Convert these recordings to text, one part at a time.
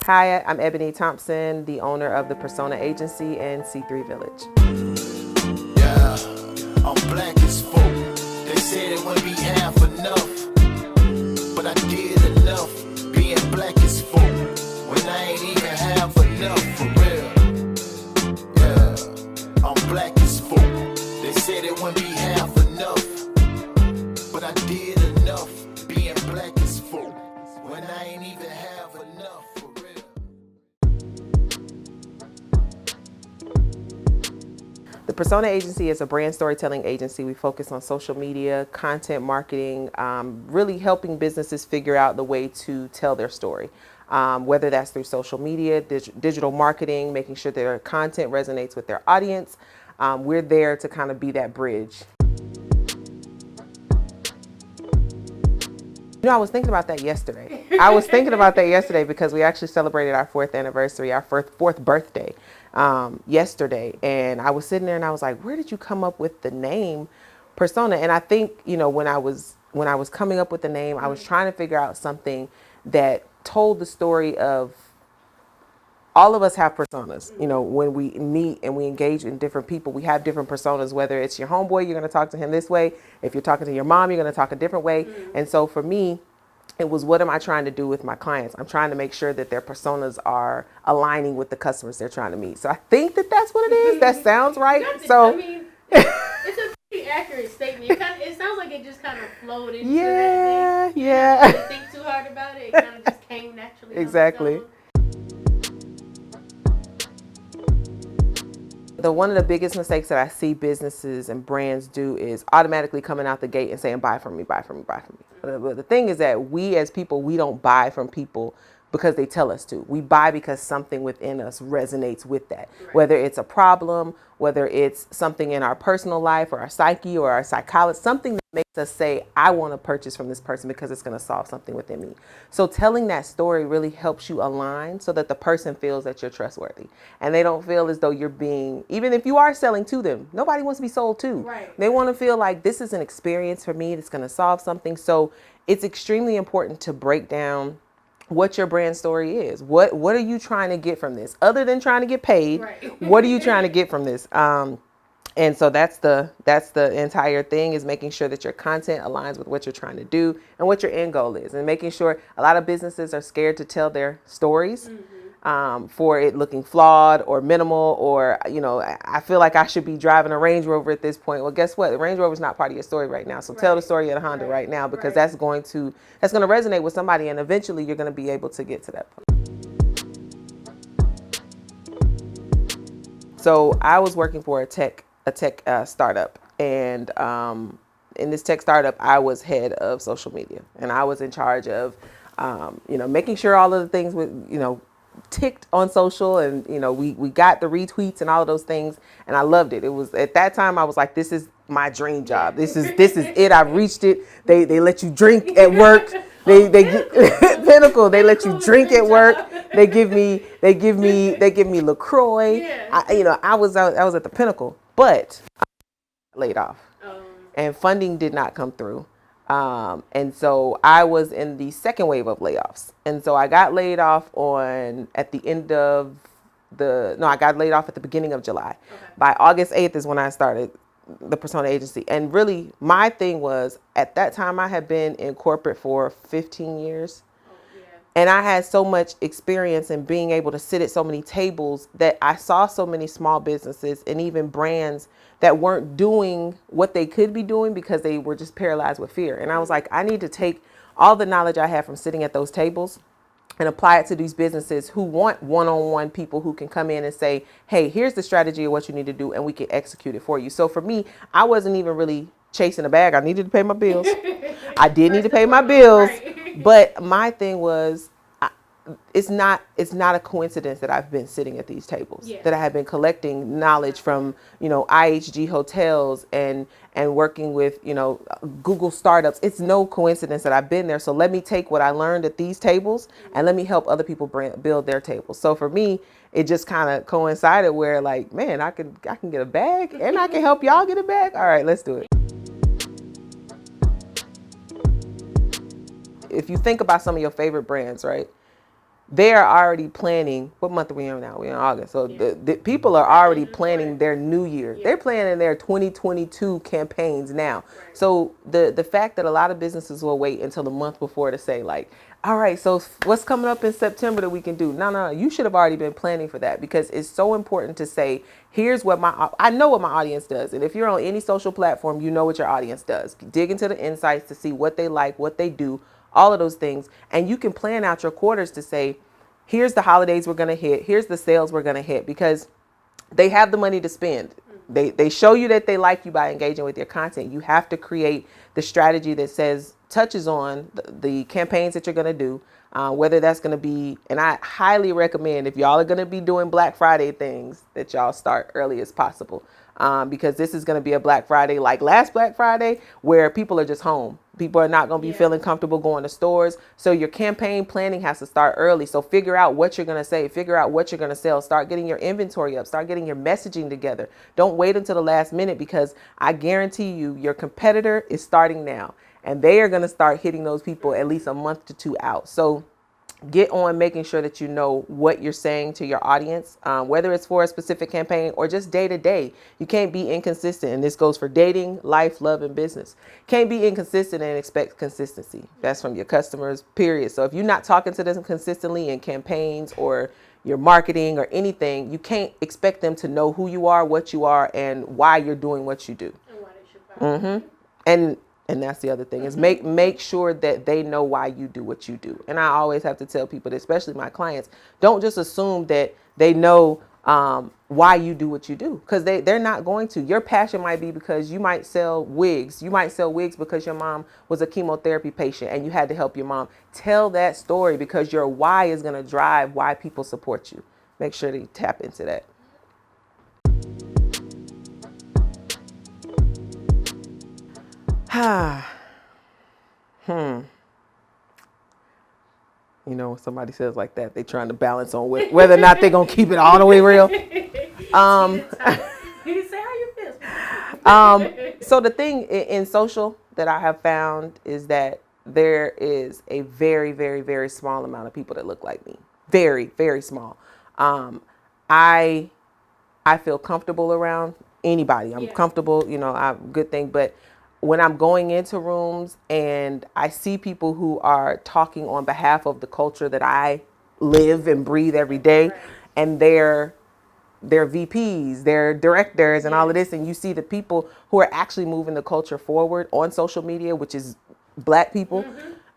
Hi, I'm Ebony Thompson, the owner of the Persona Agency and C3 Village. Yeah, I'm black as fuck. They said it wouldn't be half enough, but I did enough being black as fuck when I ain't even half enough for real. Yeah, I'm black as fuck. They said it wouldn't be half enough, but I did enough being black as fuck when I ain't even half enough for real. The Persona Agency is a brand storytelling agency. We focus on social media, content marketing, really helping businesses figure out the way to tell their story. Whether that's through social media, digital marketing, making sure their content resonates with their audience. We're there to kind of be that bridge. You know, I was thinking about that yesterday. Because we actually celebrated our 4th anniversary, our fourth birthday yesterday. And I was sitting there and I was like, where did you come up with the name Persona? And I think, you know, when I was coming up with the name, I was trying to figure out something that told the story of all of us have personas. You know, when we meet and we engage in different people, we have different personas. Whether it's your homeboy, you're going to talk to him this way. If you're talking to your mom, you're going to talk a different way. And so for me, it was, what am I trying to do with my clients? I'm trying to make sure that their personas are aligning with the customers they're trying to meet. So I think that that's what it is. That sounds right. I mean, it's a pretty accurate statement. It sounds like it just kind of flowed into that thing. Yeah. You didn't think too hard about it. It kind of just came naturally. Exactly. One of the biggest mistakes that I see businesses and brands do is automatically coming out the gate and saying, buy from me, buy from me, buy from me. But the thing is that we as people, we don't buy from people because they tell us to. We buy because something within us resonates with that. Right. Whether it's a problem, whether it's something in our personal life or our psyche or our psychology, something that makes us say, I want to purchase from this person because it's going to solve something within me. So telling that story really helps you align so that the person feels that you're trustworthy. And they don't feel as though you're being, even if you are selling to them, nobody wants to be sold to. Right. They want to feel like this is an experience for me that's going to solve something. So it's extremely important to break down what your brand story is. What are you trying to get from this? Other than trying to get paid, right. What are you trying to get from this? And so that's the entire thing, is making sure that your content aligns with what you're trying to do and what your end goal is. And making sure, a lot of businesses are scared to tell their stories for it looking flawed or minimal, or, you know, I feel like I should be driving a Range Rover at this point. Well, guess what? The Range Rover is not part of your story right now. So tell the story of the Honda right now, because that's going to resonate with somebody, and eventually you're going to be able to get to that point. So I was working for a tech startup, and in this tech startup, I was head of social media, and I was in charge of, you know, making sure all of the things with, you know, ticked on social, and, you know, we got the retweets and all of those things, and I loved it. It was, at that time I was like, this is my dream job. This is it. I've reached it. They let you drink at work. They pinnacle. They let you drink at work. They give me LaCroix. Yeah. I was at the pinnacle, but I got laid off, and funding did not come through. And so I was in the second wave of layoffs. And so I got laid off I got laid off at the beginning of July. Okay. By August 8th is when I started the Persona Agency. And really, my thing was, at that time, I had been in corporate for 15 years. And I had so much experience in being able to sit at so many tables that I saw so many small businesses and even brands that weren't doing what they could be doing because they were just paralyzed with fear. And I was like, I need to take all the knowledge I have from sitting at those tables and apply it to these businesses who want one-on-one people who can come in and say, hey, here's the strategy of what you need to do, and we can execute it for you. So for me, I wasn't even really chasing a bag. I needed to pay my bills. I did need to pay my bills. Right. But my thing was, it's not a coincidence that I've been sitting at these tables, that I have been collecting knowledge from, you know, IHG hotels and working with, you know, Google startups. It's no coincidence that I've been there. So let me take what I learned at these tables and let me help other people build their tables. So for me, it just kind of coincided where, like, man, I can get a bag and I can help y'all get a bag. All right, let's do it. If you think about some of your favorite brands, right? they are already planning. What month are we in now? We're in August. So the people are already planning their new year. Yeah. They're planning their 2022 campaigns now. Right. So the fact that a lot of businesses will wait until the month before to say like, all right, so what's coming up in September that we can do? No, you should have already been planning for that, because it's so important to say, here's what I know what my audience does. And if you're on any social platform, you know what your audience does. Dig into the insights to see what they like, what they do, all of those things. And you can plan out your quarters to say, here's the holidays we're going to hit. Here's the sales we're going to hit, because they have the money to spend. They show you that they like you by engaging with your content. You have to create the strategy that touches on the campaigns that you're going to do, whether that's going to be, and I highly recommend if y'all are going to be doing Black Friday things, that y'all start early as possible. Because this is going to be a Black Friday like last Black Friday, where people are just home. People are not going to be feeling comfortable going to stores. So your campaign planning has to start early. So figure out what you're going to say, figure out what you're going to sell, start getting your inventory up, start getting your messaging together. Don't wait until the last minute, because I guarantee you your competitor is starting now, and they are going to start hitting those people at least a month to 2 out. So get on making sure that you know what you're saying to your audience, whether it's for a specific campaign or just day to day. You can't be inconsistent. And this goes for dating, life, love, and business. Can't be inconsistent and expect consistency. That's from your customers, period. So if you're not talking to them consistently in campaigns or your marketing or anything, you can't expect them to know who you are, what you are, and why you're doing what you do. And why they should buy. And that's the other thing, is make sure that they know why you do what you do. And I always have to tell people, especially my clients, don't just assume that they know why you do what you do, because they're not going to. Your passion might be because you might sell wigs. You might sell wigs because your mom was a chemotherapy patient and you had to help your mom. Tell that story, because your why is going to drive why people support you. Make sure that you tap into that. You know, when somebody says like that, they trying to balance on whether or not they're going to keep it all the way real. You say how you feel. So the thing in social that I have found is that there is a very, very, very small amount of people that look like me. Very, very small. I feel comfortable around anybody. I'm comfortable, good thing. But when I'm going into rooms and I see people who are talking on behalf of the culture that I live and breathe every day, and they're VPs, they're directors and all of this, and you see the people who are actually moving the culture forward on social media, which is Black people,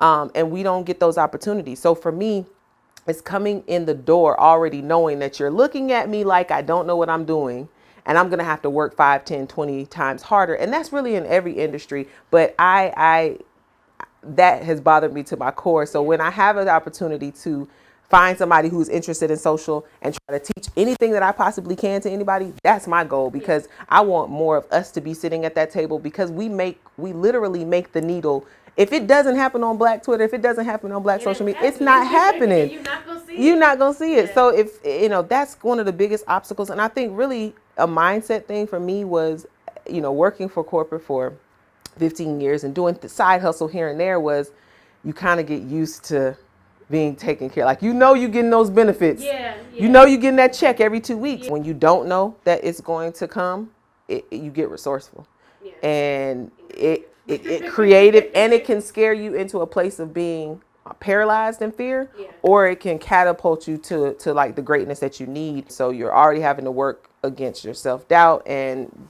and we don't get those opportunities. So for me, it's coming in the door already knowing that you're looking at me like I don't know what I'm doing, and I'm going to have to work 5, 10, 20 times harder. And that's really in every industry. But that has bothered me to my core. So when I have an opportunity to find somebody who's interested in social and try to teach anything that I possibly can to anybody, that's my goal, because I want more of us to be sitting at that table, because we literally make the needle. If it doesn't happen on Black Twitter, if it doesn't happen on Black social media, it's not happening. You're not going to see it. So if, that's one of the biggest obstacles. And I think really a mindset thing for me was, working for corporate for 15 years and doing the side hustle here and there, was you kind of get used to being taken care of. Like, you're getting those benefits. You're getting that check every 2 weeks. When you don't know that it's going to come, you get resourceful. And it creative, and it can scare you into a place of being paralyzed in fear, or it can catapult you to like the greatness that you need. So you're already having to work against your self-doubt. And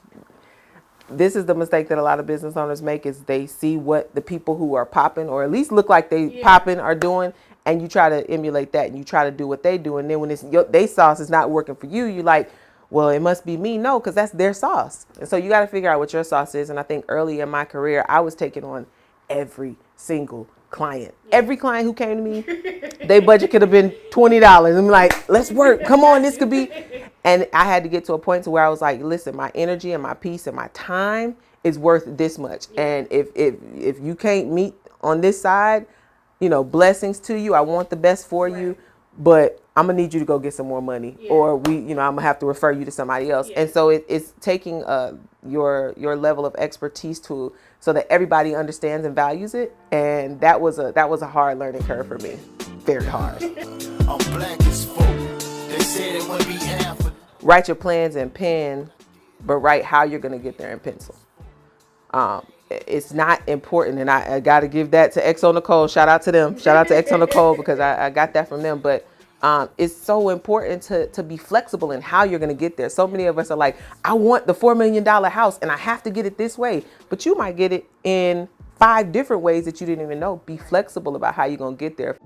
this is the mistake that a lot of business owners make, is they see what the people who are popping, or at least look like they popping, are doing, and you try to emulate that, and you try to do what they do. And then when they sauce is not working for you, you're like, well, it must be me. No, because that's their sauce. And so you got to figure out what your sauce is. And I think early in my career, I was taking on every single client. Every client who came to me, their budget could have been $20. I'm like, let's work. Come on, this could be. And I had to get to a point to where I was like, listen, my energy and my peace and my time is worth this much. And if you can't meet on this side, blessings to you. I want the best for you, but I'm gonna need you to go get some more money, or I'm gonna have to refer you to somebody else. And so it's taking your level of expertise so that everybody understands and values it. And that was a hard learning curve for me. very hard. I'm black as folk. They said it wouldn't be half of. Write your plans in pen, but write how you're going to get there in pencil. It's not important, and I got to give that to XO Nicole. Shout out to them. Shout out to XO Nicole because I got that from them. But it's so important to be flexible in how you're going to get there. So many of us are like, I want the $4 million house and I have to get it this way. But you might get it in 5 different ways that you didn't even know. Be flexible about how you're going to get there.